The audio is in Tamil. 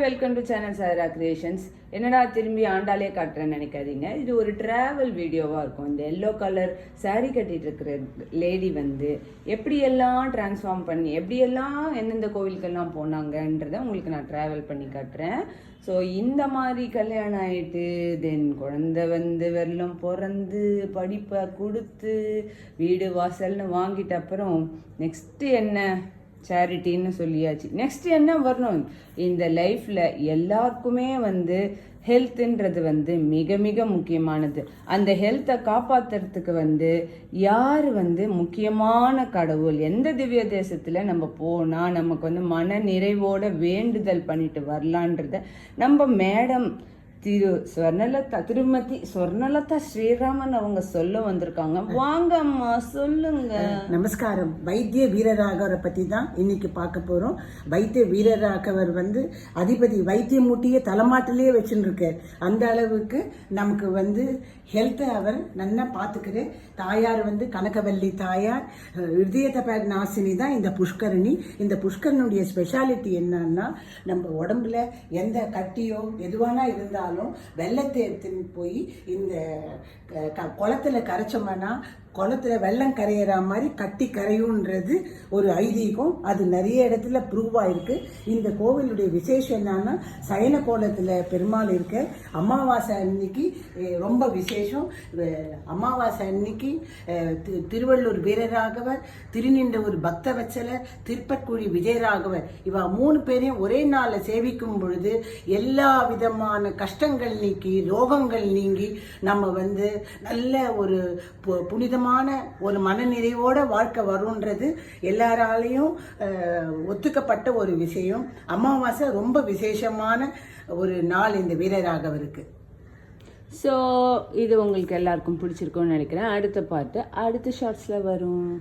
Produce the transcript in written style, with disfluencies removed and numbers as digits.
Welcome to channel Sara creations. என்னடா திரும்பி ஆண்டாலே காட்டுறேன்னு நினைக்காதீங்க. இது ஒரு டிராவல் வீடியோவாக இருக்கும். இந்த எல்லோ கலர் சாரீ கட்டிட்டு இருக்கிற லேடி எப்படியெல்லாம் டிரான்ஸ்ஃபார்ம் பண்ணி எப்படியெல்லாம் எந்தெந்த கோவிலுக்கெல்லாம் போனாங்கன்றதை உங்களுக்கு நான் ட்ராவல் பண்ணி காட்டுறேன். ஸோ இந்த மாதிரி கல்யாணம் ஆகிட்டு தென் குழந்தை வெள்ளம் பிறந்து படிப்பை கொடுத்து வீடு வாசல்னு வாங்கிட்ட அப்புறம் நெக்ஸ்ட்டு என்ன சேரிட்டின்னு சொல்லியாச்சு. நெக்ஸ்ட் என்ன வரணும் இந்த லைஃப்பில் எல்லாருக்குமே ஹெல்த்துன்றது மிக மிக முக்கியமானது. அந்த ஹெல்த்தை காப்பாற்றுறதுக்கு யார் முக்கியமான கடவுள், எந்த திவ்ய தேசத்தில் நம்ம போனால் நமக்கு மன நிறைவோட வேண்டுதல் பண்ணிட்டு வரலான்றத நம்ம மேடம் திருமதி ஸ்வர்ணலதா ஸ்ரீராமன் அவங்க சொல்ல வந்திருக்காங்க. வாங்க அம்மா சொல்லுங்க. நமஸ்காரம். வைத்திய வீரராகவரை பத்தி தான் இன்னைக்கு பார்க்க போறோம். வைத்திய வீரராகவர் அதிபதி வைத்தியமூட்டிய தலைமாட்டிலேயே வச்சுருக்கார். அந்த அளவுக்கு நமக்கு ஹெல்த்தை அவர் நல்லா பார்த்துக்கிற தாயார் கனகவல்லி தாயார். இதய நாசினி தான் இந்த புஷ்கரணி. இந்த புஷ்கரனுடைய ஸ்பெஷாலிட்டி என்னன்னா, நம்ம உடம்புல எந்த கட்டியோ எதுவானா இருந்தாலும் வெள்ளத்தை எடுத்துன்னு போய் இந்த குளத்துல கரைச்சோம்னா குளத்துல வெள்ளம் கரையிற மாதிரி கட்டி கரையும்ன்றது ஒரு ஐதீகம். அது நிறைய இடத்துல ப்ரூவ் ஆயிருக்கு. இந்த கோவிலுடைய விசேஷம் என்னன்னா, சயன கோலத்துல பெருமாள் இருக்க. அமாவாசை அன்னைக்கு ரொம்ப விசேஷம். அமாவாசை அன்னைக்கு திருவள்ளூர் வீரராகவர், திருநின்றவூர் பக்தவச்சலர், திருப்பற்குழி விஜயராகவர் இவ 3 பேரையும் ஒரே நாள்ல சேவிக்கும் பொழுது எல்லா விதமான கஷ்டங்கள் நீக்கி ரோகங்கள் நீங்கி நம்ம நல்ல ஒரு புனிதமான ஒரு மனநிறைவோட வாழ்க்கை வரும்ன்றது எல்லாராலையும் ஒத்துக்கப்பட்ட ஒரு விஷயம். அமாவாசை ரொம்ப விசேஷமான ஒரு நாள் இந்த வீரராகவருக்கு. ஸோ இது உங்களுக்கு எல்லாருக்கும் பிடிச்சிருக்கும்னு நினைக்கிறேன். அடுத்த பாட்டு அடுத்த ஷார்ட்ஸில் வரும்.